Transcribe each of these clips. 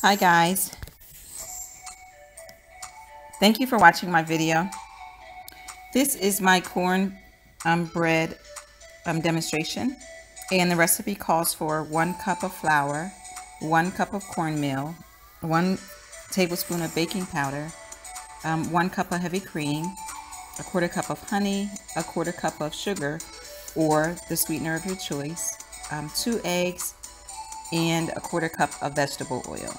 Hi guys, thank you for watching my video. This is my corn bread demonstration, and the recipe calls for 1 cup of flour, 1 cup of cornmeal, 1 tablespoon of baking powder, 1 cup of heavy cream, a 1/4 cup of honey, a 1/4 cup of sugar or the sweetener of your choice, 2 eggs, and a 1/4 cup of vegetable oil.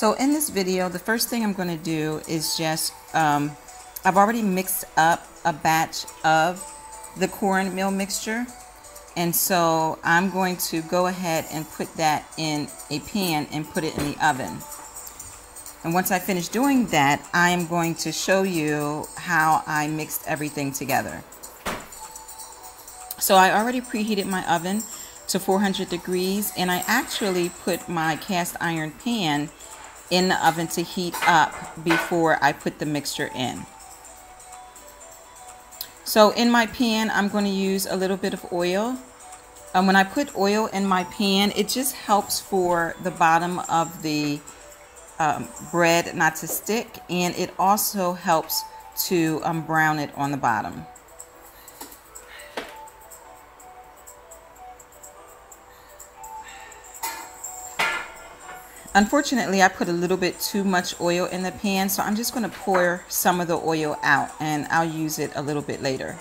So in this video, the first thing I'm going to do is just, I've already mixed up a batch of the cornmeal mixture. And so I'm going to go ahead and put that in a pan and put it in the oven. And once I finish doing that, I am going to show you how I mixed everything together. So I already preheated my oven to 400 degrees, and I actually put my cast iron pan in the oven to heat up before I put the mixture in. So in my pan, I'm going to use a little bit of oil. When I put oil in my pan, it just helps for the bottom of the bread not to stick, and it also helps to brown it on the bottom. Unfortunately, I put a little bit too much oil in the pan, so I'm just going to pour some of the oil out, and I'll use it a little bit later.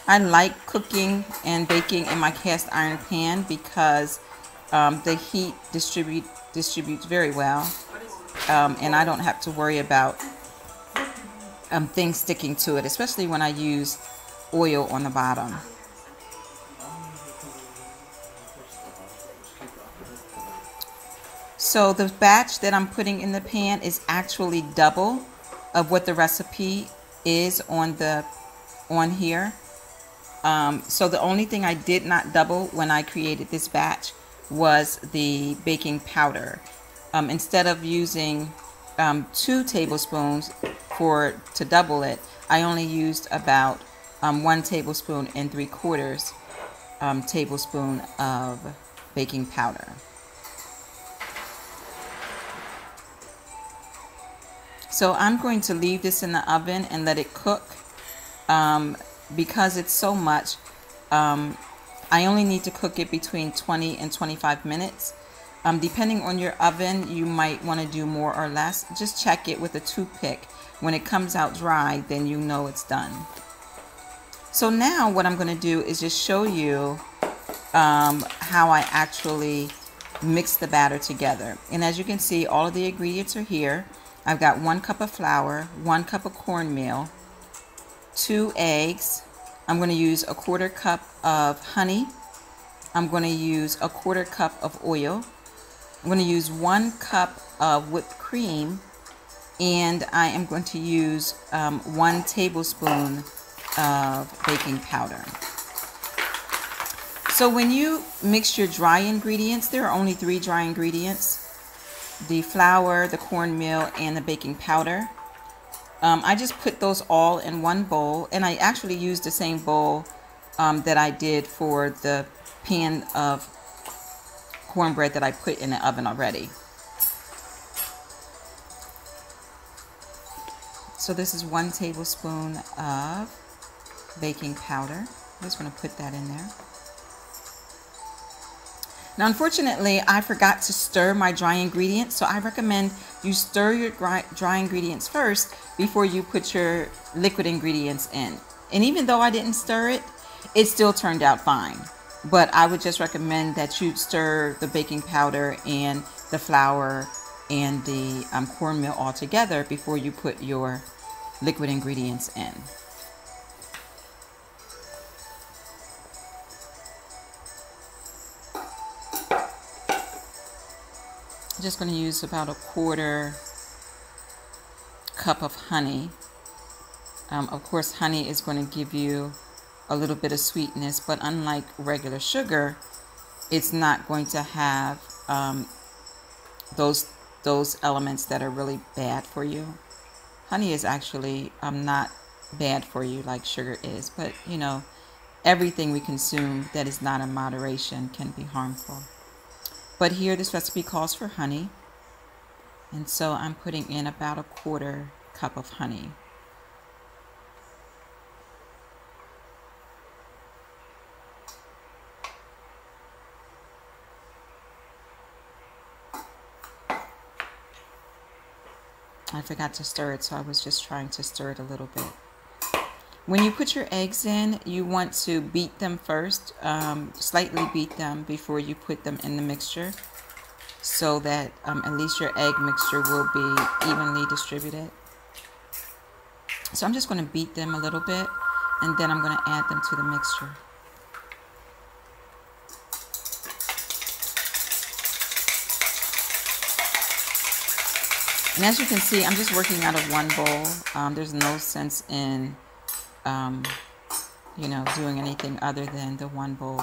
I like cooking and baking in my cast iron pan because the heat distributes very well, and I don't have to worry about things sticking to it, especially when I use oil on the bottom. So the batch that I'm putting in the pan is actually double of what the recipe is on here. So the only thing I did not double when I created this batch was the baking powder. Instead of using 2 tablespoons to double it, I only used about 1 tablespoon and 3/4 tablespoon of baking powder. So I'm going to leave this in the oven and let it cook. Because it's so much, I only need to cook it between 20 and 25 minutes. Depending on your oven, you might want to do more or less. Just check it with a toothpick. When it comes out dry, then you know it's done. So now what I'm going to do is just show you how I actually mix the batter together. And as you can see, all of the ingredients are here. I've got 1 cup of flour, 1 cup of cornmeal, 2 eggs. I'm going to use a 1/4 cup of honey. I'm going to use a 1/4 cup of oil. I'm going to use 1 cup of whipped cream, and I am going to use 1 tablespoon of baking powder. So when you mix your dry ingredients, there are only 3 dry ingredients: the flour, the cornmeal, and the baking powder. I just put those all in one bowl, and I actually used the same bowl that I did for the pan of cornbread that I put in the oven already. So this is 1 tablespoon of baking powder. I'm just going to put that in there. Now, unfortunately, I forgot to stir my dry ingredients, so I recommend you stir your dry ingredients first before you put your liquid ingredients in. And even though I didn't stir it, it still turned out fine. But I would just recommend that you stir the baking powder and the flour and the cornmeal all together before you put your liquid ingredients in. I'm just going to use about a 1/4 cup of honey. Of course, honey is going to give you a little bit of sweetness, but unlike regular sugar, it's not going to have those elements that are really bad for you. Honey is actually not bad for you like sugar is. But, you know, everything we consume that is not in moderation can be harmful. But here this recipe calls for honey. And so I'm putting in about 1/4 cup of honey. I forgot to stir it, so I was just trying to stir it a little bit. When you put your eggs in, you want to beat them first, slightly beat them before you put them in the mixture, so that at least your egg mixture will be evenly distributed. So I'm just going to beat them a little bit, and then I'm going to add them to the mixture. And as you can see, I'm just working out of one bowl. There's no sense in, you know, doing anything other than the one bowl.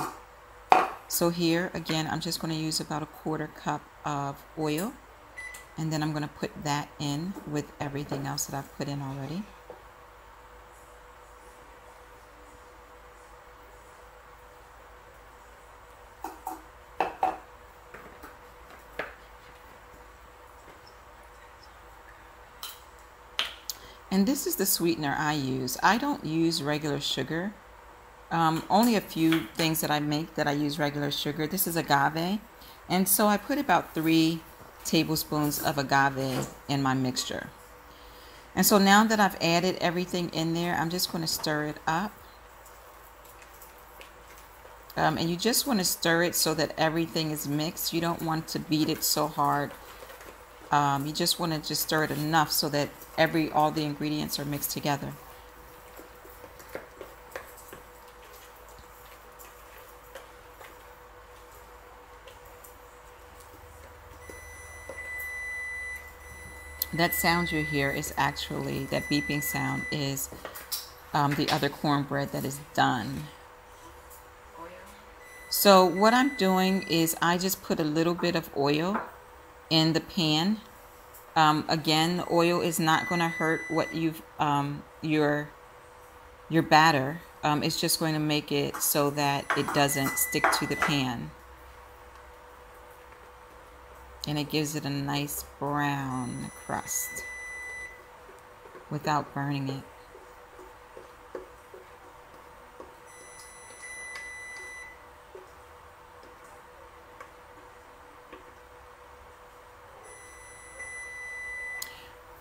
So here, again, I'm just going to use about 1/4 cup of oil. And then I'm going to put that in with everything else that I've put in already. And this is the sweetener I use. I don't use regular sugar. Only a few things that I make that I use regular sugar. This is agave. And so I put about 3 tablespoons of agave in my mixture. And so now that I've added everything in there, I'm just going to stir it up. And you just want to stir it so that everything is mixed. You don't want to beat it so hard. You just want to just stir it enough so that all the ingredients are mixed together. That sound you hear is actually, that beeping sound is the other cornbread that is done. So what I'm doing is I just put a little bit of oil in the pan. Again, the oil is not going to hurt what you've your batter. It's just going to make it so that it doesn't stick to the pan, and it gives it a nice brown crust without burning it.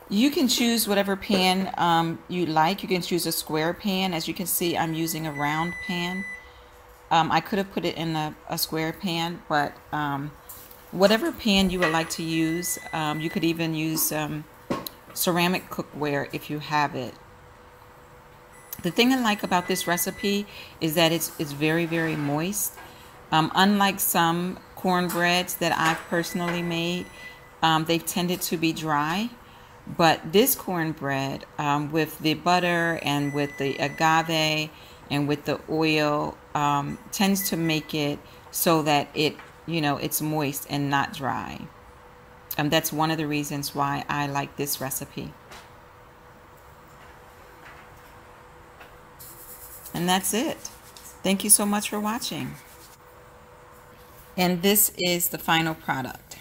You can choose whatever pan you like. You can choose a square pan. As you can see, I'm using a round pan. I could have put it in a square pan, but whatever pan you would like to use, you could even use ceramic cookware if you have it. The thing I like about this recipe is that it's very, very moist. Unlike some cornbreads that I've personally made, they've tended to be dry. But this cornbread, with the butter and with the agave and with the oil, tends to make it so that it's moist and not dry. That's one of the reasons why I like this recipe. And that's it. Thank you so much for watching. And this is the final product.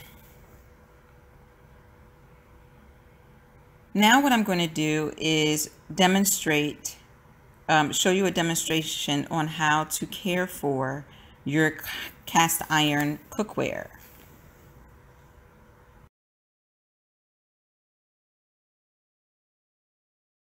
Now what I'm going to do is demonstrate, show you a demonstration on how to care for your cast iron cookware.